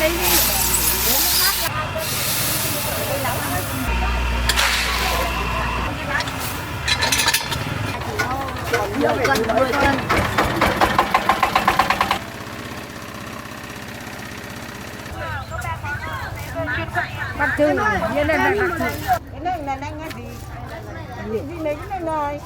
10 cân, 10 cân. Bác Trưng, như này là bác Trưng. Cái này là anh ăn gì? Gì lấy cái này rồi.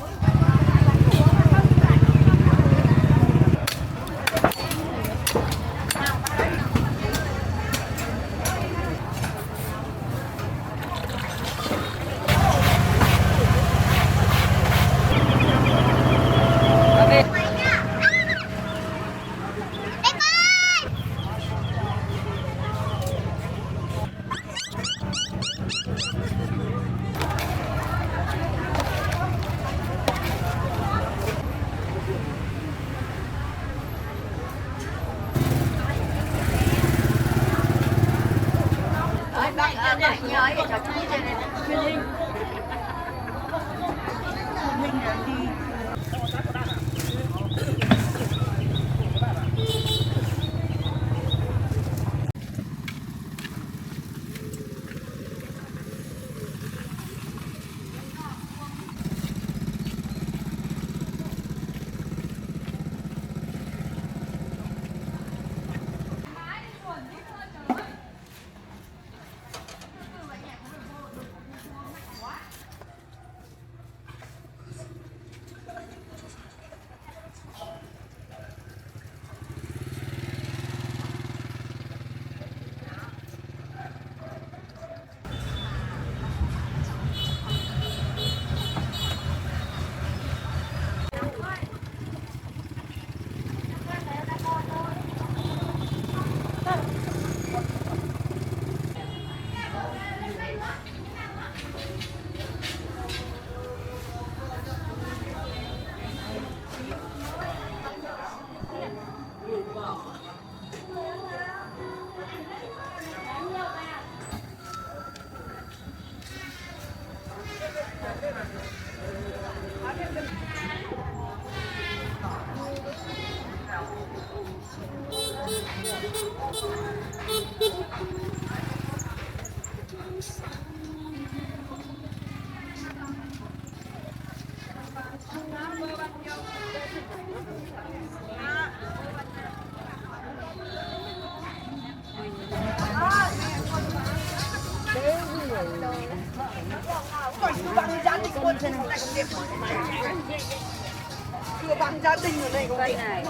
Chưa bằng gia đình ở đây không đây này.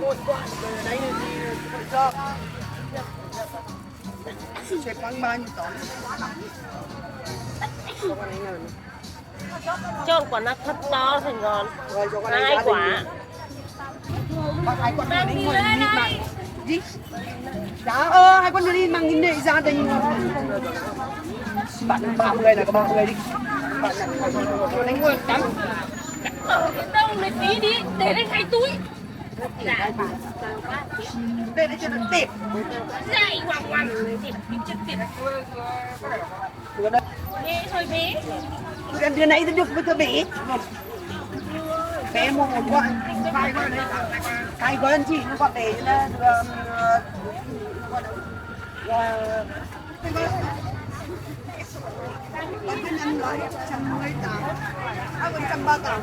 Một quả ở đây thì cho. Sẽ quăng bao nhiêu tấn? Cho quả nó thật to thành ngon. Rồi cho con Hai quả. Hai quả này ngồi đi bạn. Gì? Dạ hai con đi mang nhìn để gia đình. Bạn 30 này có 30 đi. Bạn đánh ngồi tắm. Ở cái đông này tí đi, để lên hai túi. Dạ. Để đấy cho nó đẹp. Dậy hoàng hoàng, đẹp chất đẹp. Bé thôi bé. Đứa nãy được với tôi bé. Bé mua một quả. Hai gói anh chị nó gọi bé là có cái năm nói 118 à 138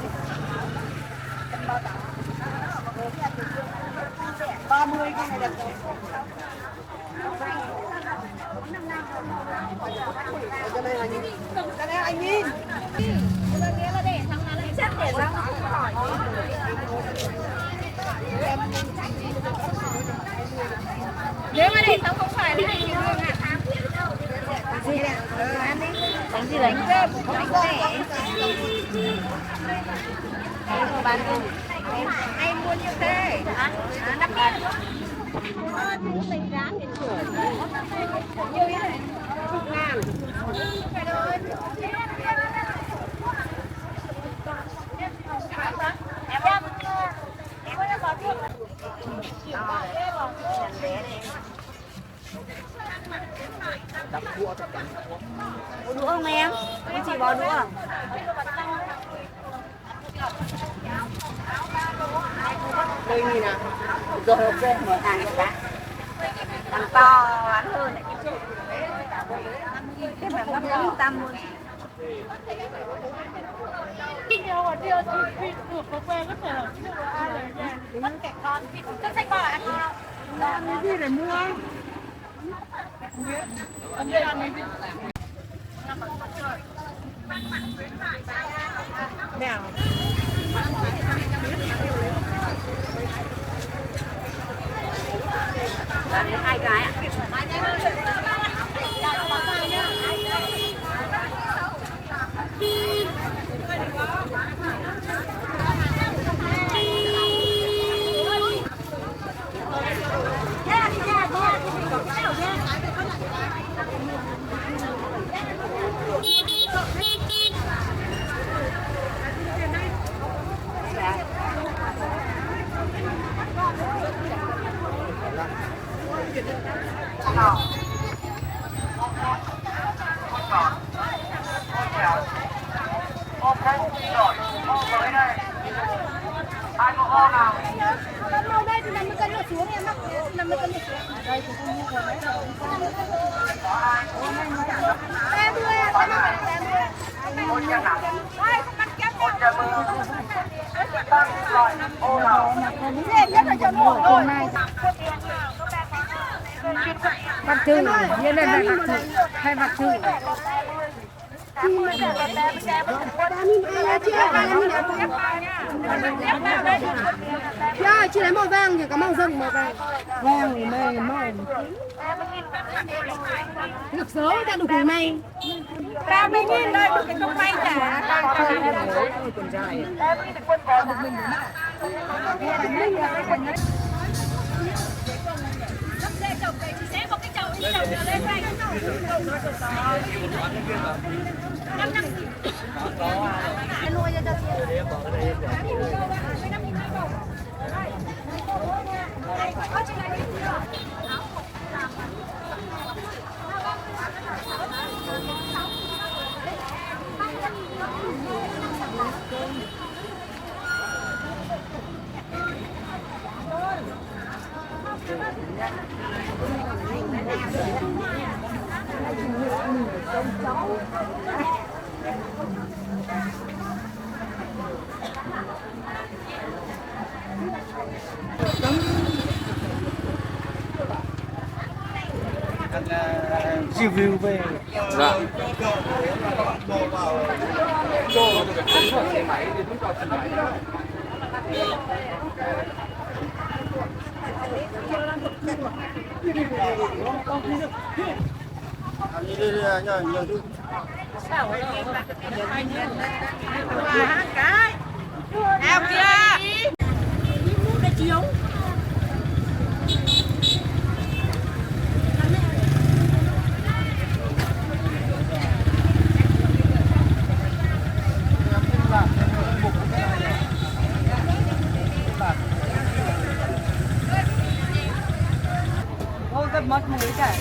30 cái này đẹp rồi. Cái này là nhìn. Cái này anh nhìn. Nghĩa là để thằng nào lại chắc để ra hỏi. Nếu mà để xong không phải là anh lương à? Bánh gì đánh cơm, bánh tẻ. Bán em mua như thế. 5.000. Mình rán đến cửa. Như thế này. 10.000. Phải rồi. Em có thuốc. Có đũa không em? Em chỉ bỏ đũa. Đây nhìn nào. Rồi ok, mở hàng cho bạn. Thằng to bán hơn này. Cái mà gấp 400 luôn. Khi nhau ở đây thì được có quen có thể là ai rồi nha. Mất kẻ con thì có sách bò ăn không? Làm gì để mua? Không biết ăn gì. Mèo. Hai cái ạ. Đâu đây thì 50 cân nó xuống em mắc 50 cân nó xuống. Đây thì không mua rồi đấy. 30 à, 30. Ôi cha nặng. Ôi không ăn kém đâu. Dễ nhất là cho nó thôi. Bác Thư, viên lên là bác Thư. Hay bác Thư. Chị lấy màu vàng thì có màu rừng màu vàng. Vàng thì mày. Được số ta đủ cái may. 30.000 đây được cái công may trả. Sẽ một cái chậu đi chậu nữa lên đây. Nuôi cho review về dạ Em kia. Ô, rất mất mũi cả.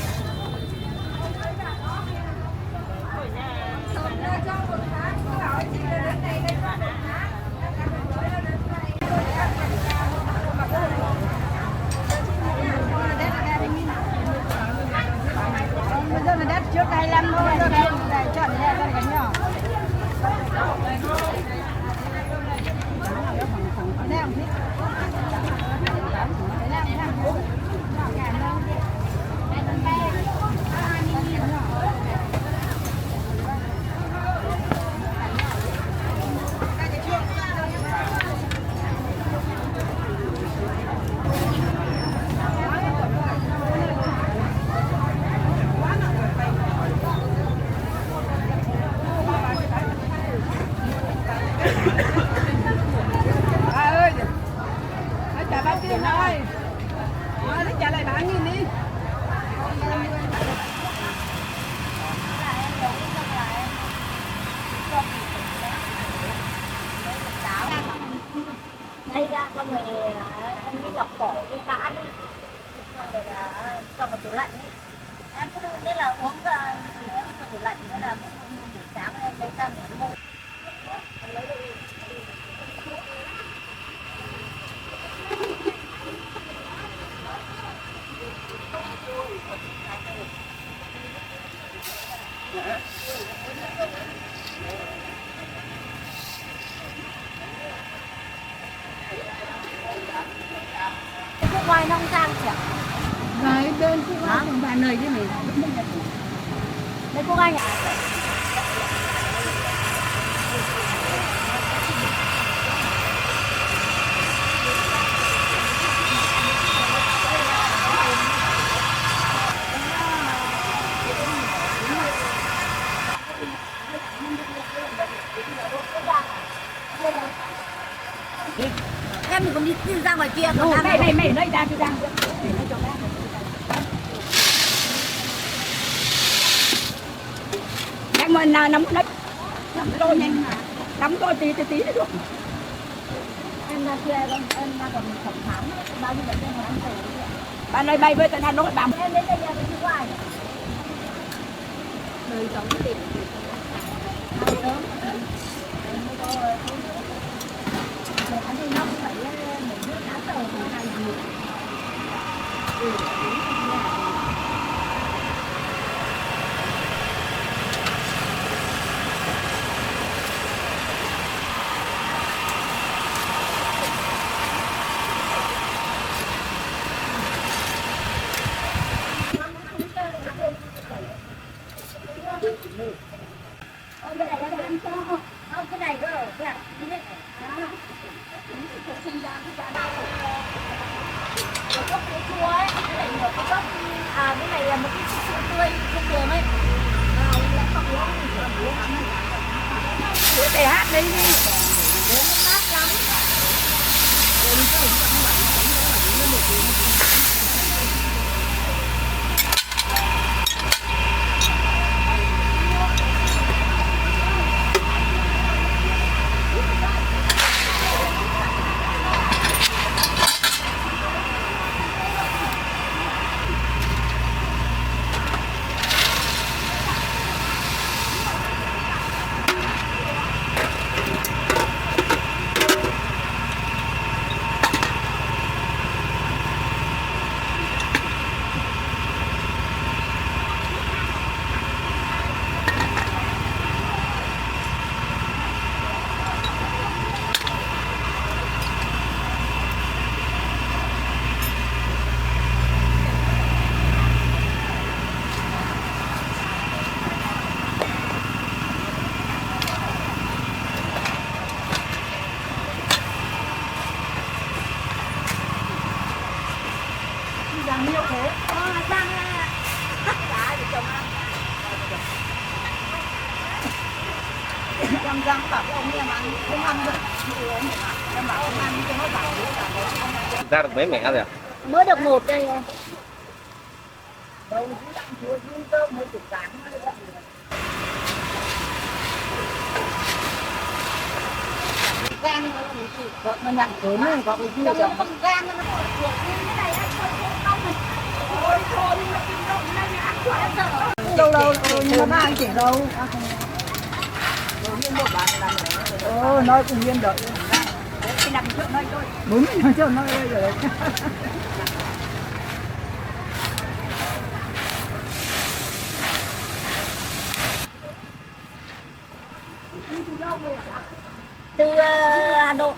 Bây giờ là đất trước 25 thôi, đây chọn đây con cái nhỏ. Đây không thích. Trả bao tiền thôi. Trả lại 3.000 đi. Đây ra con người em đi lọc cổ cái tã đi. Rồi cho vào tủ lạnh ấy. Em cứ nên là uống ra em cho tủ lạnh nên là buổi sáng em lấy ra để mua. quay nông sang chị ạ. Đấy, đơn cũng bằng bà này chứ mình. Đấy cô anh ạ. Em thì còn đi ra ngoài kia còn Mày nơi ra đi ra. Đang mà nắm đất. Nắm đôi nhanh mà. Nắm đôi tí được. em ra kia em ra còn thẩm thám bao nhiêu bệnh nhân mà ăn tủ. Bạn ơi bay với tận Hà Nội bạn. Em đến đây nhà với chú ai nhỉ? Đời sống tiền. Ăn sớm. Ăn thì nó cũng phải mình biết tháng đầu thì hay gì. Cái này nó ăn cho không cái này cơ kìa đi đấy một cốc sữa chua ấy cái này một cái cốc cái này là một cái sữa tươi không đường ấy là không uống thì uống Sữa TH đi. uống mát lắm. Giang nhiều thế. Đang tất cả để chồng ăn. Em Giang bảo với ông em ăn không ăn được. Em bảo không ăn cho nó bảo Ra được mấy mẻ rồi à? Mới được một đây. đâu chứ đang chưa chứ cơm mới chục cán. Gan Nó nhặn cớm này có cái gì nó không gan nó ruột như thế này anh không này. thôi mà kinh động này ăn quá em sợ. Đâu nhưng mà ba anh chỉ đâu. Nguyên một bạn làm nói cùng Nguyên đợi. Cái nằm chỗ nơi thôi. Đúng rồi chỗ nơi đây rồi. Từ Hà Nội.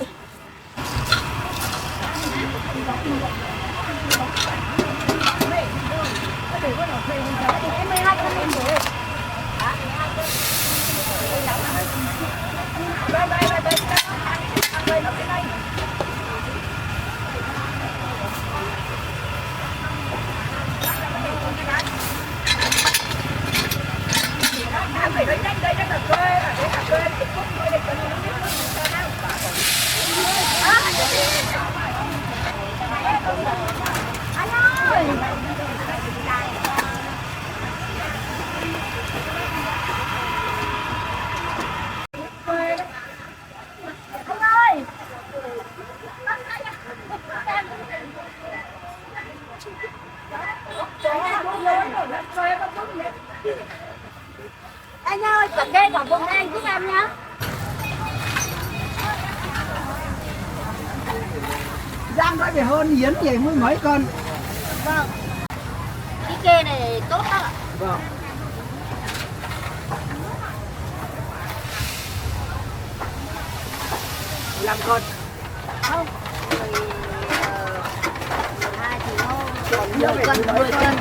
Em 12 cân lên rồi. Anh ơi. Anh ơi, cả kê cả vùng này anh giúp em nhá. Giang nói về hơn Yến vậy mới mấy con. Vâng. Cái kê này tốt đó ạ. Vâng. Làm con. Không. 10 cân, 10 cân.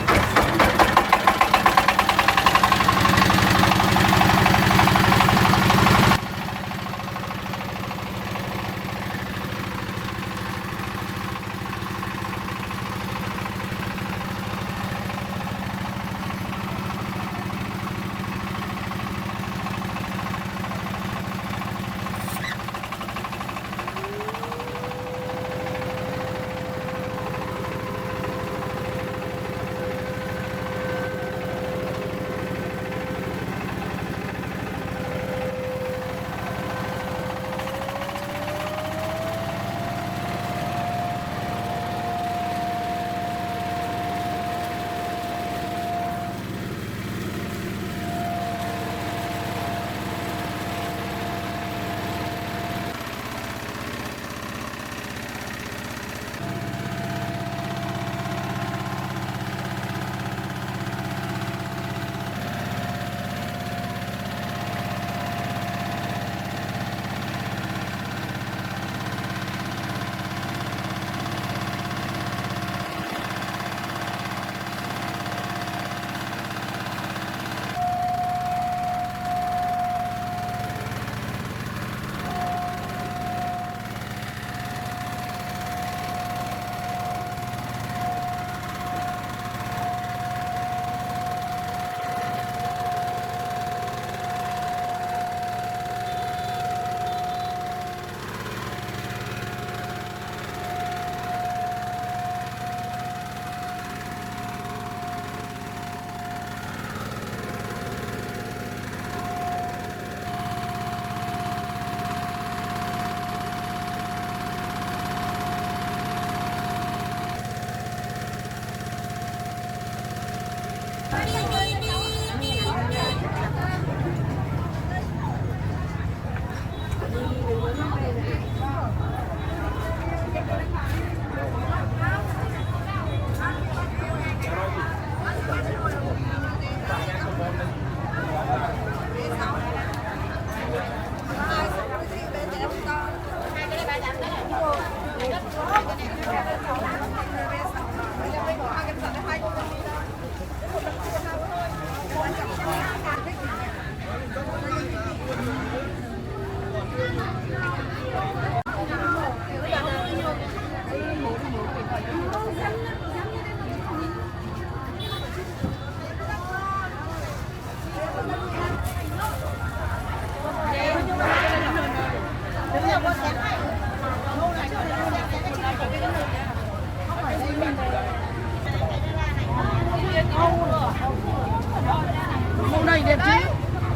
Mẫu này đẹp chứ.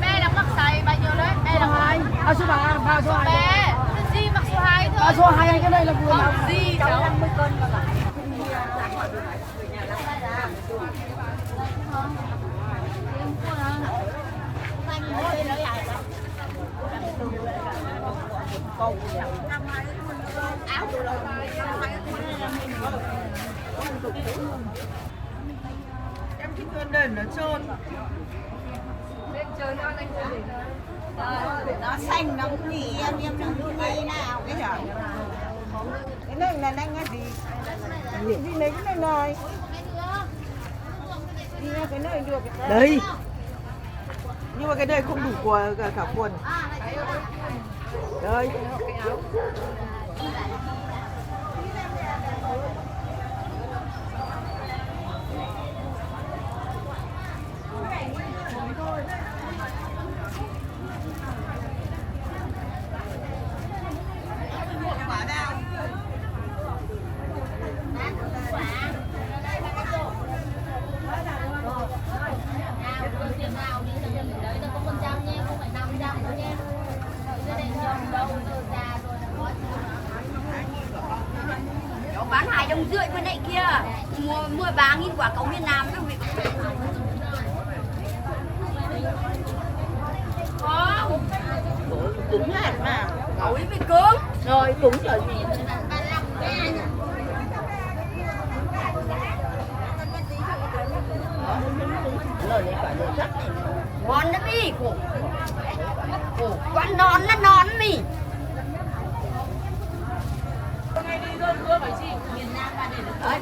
Bé đang mặc size bao nhiêu đấy? Bé Số đang 2. À số 3, số 2. bé. Di mặc số 2 thôi. À số 2 anh cái này là vừa nào? Di cháu 50 cân mà cả. Em thích hơn đền nó trơn. Nó xanh nó cũng nhì em nó cũng nhì nào cái hả? Cái này là anh cái gì? Gì lấy cái này này? Đi ra cái này được cái Đây. Nhưng mà cái này không đủ của cả quần. Đây. Bán 2,5 đồng bên này kia, mua 3.000 quả cống miền Nam các vị. Không. cứng hẳn mà. Ôi bị cứng. Rồi cứng rồi gì? Lời này quả lời chắc này. Ngon lắm đi. Quả non là non mì. Nói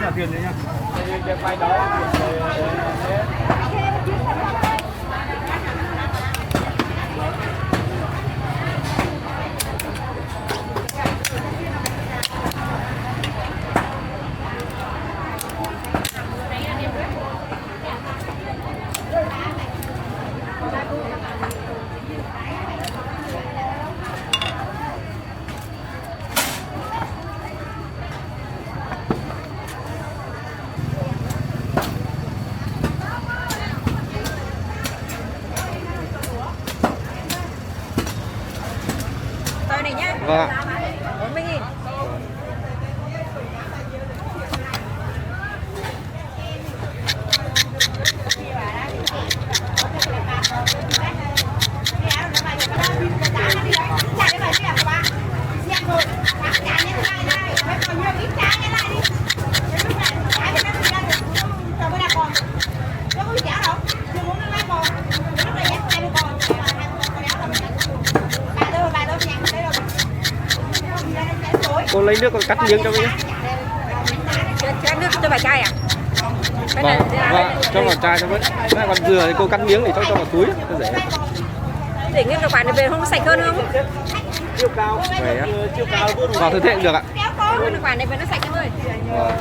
là tiền đấy nhá. Cái file đó Vâng ạ. 40.000. Cô lấy nước, cô cắt miếng cho mình nhé. Cho nước cho vài chai à? Vâng, cho vào chai cho với. Còn dừa thì cô cắt miếng thì cho vào túi, cho dễ. Để nguyên cái quán này về không sạch hơn không? Về á. Vào thực hiện được ạ. Nguyên cái quán này về nó sạch em ơi. Vâng.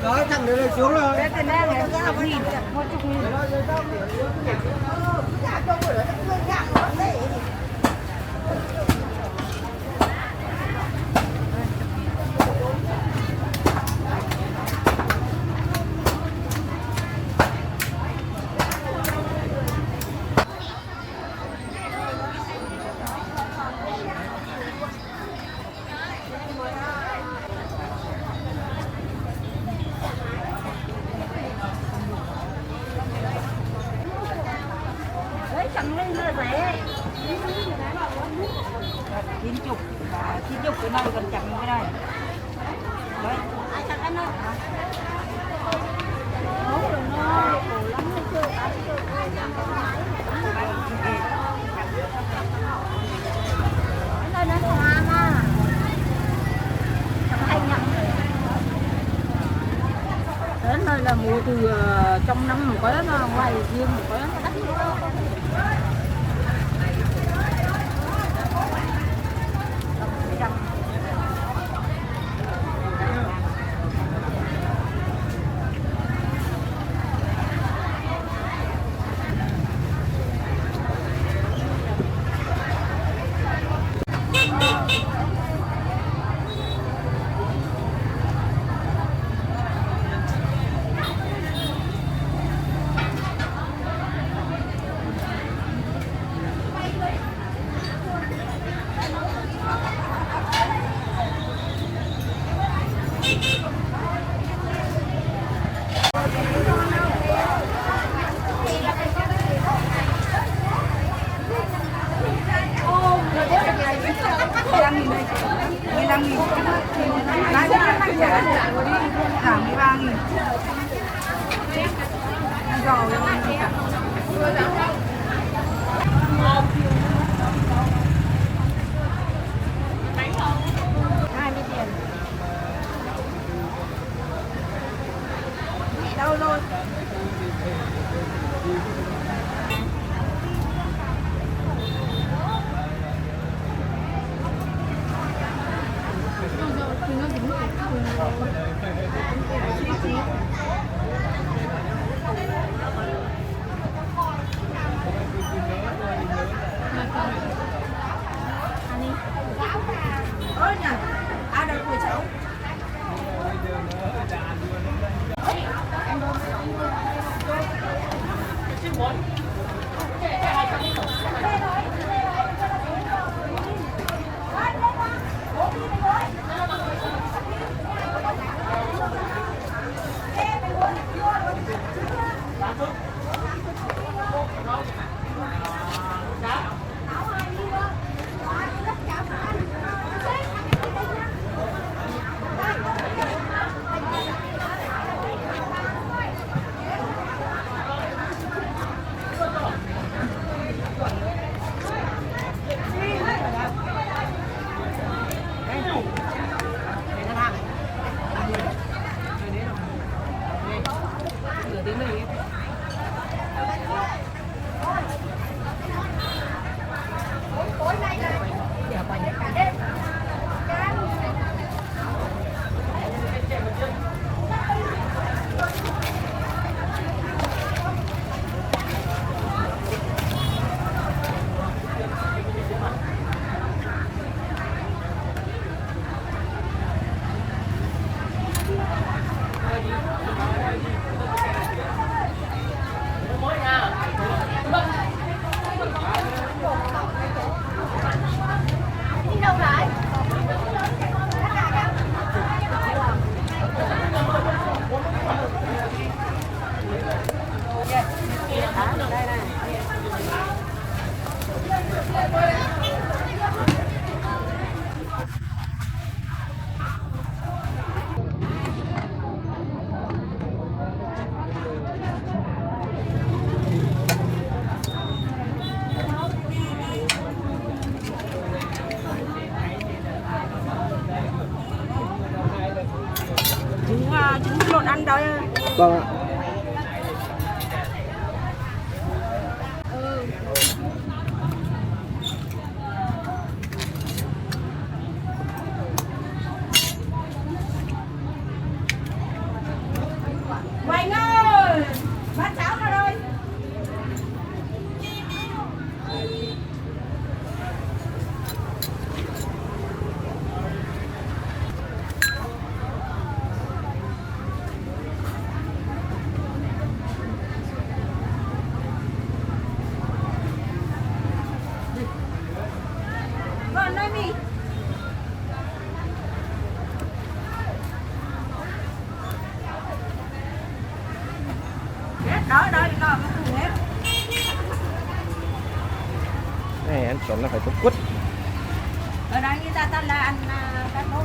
Đó, thằng đấy xuống rồi. Tiền đang này có 1.000, 1.000. Đấy chẳng lên là rẻ. 90 cái này còn chẳng cái này đấy ai chắc anh ơi nó hoa mà hay nhận đến nơi là mua từ trong năm một cái nó ngoài riêng một cái nó đắt trứng lộn ăn đó. Vâng ạ. Quỳnh ơi, bát cháo ra đây. Còn đây mì. Đó, đó, nó cùng hết. Này ăn chén là phải có quất. ở đây người ta là ăn cá nốt.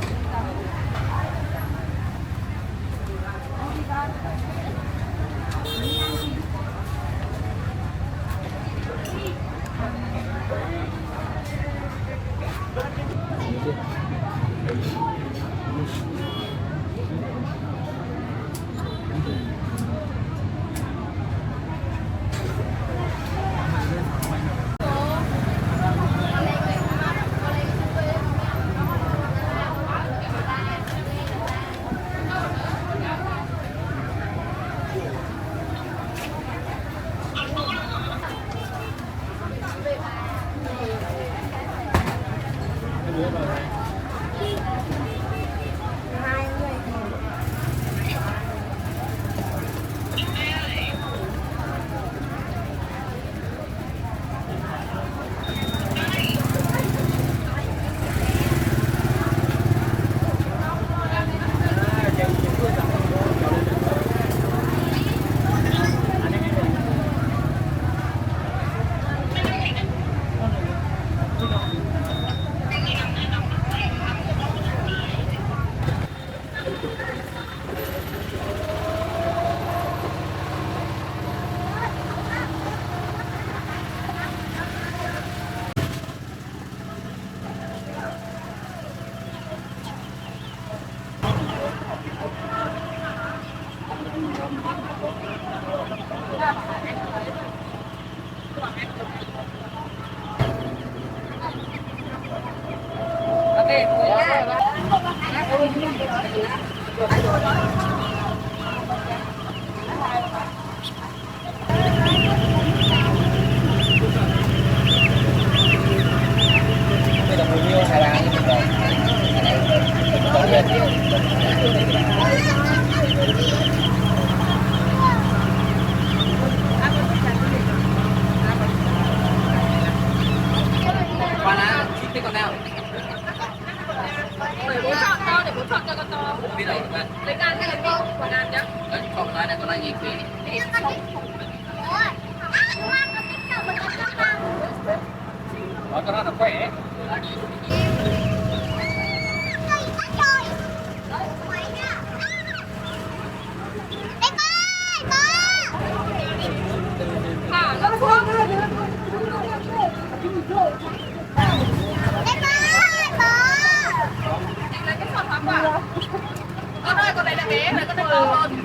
Đó, cho nó là khỏe. Con ơi, con này là bé, con này to hơn.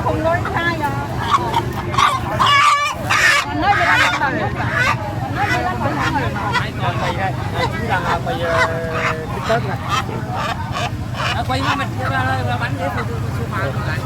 không nói sai à. Còn nói gì là còn nói gì là còn nói. Còn mì đây, chính là mì tớt này. Quay mà mình bắn thế thì su mà lại.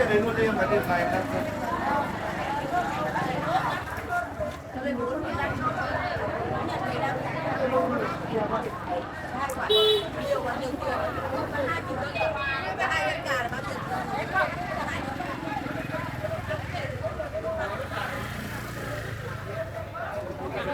đến một đêm và đêm này Hai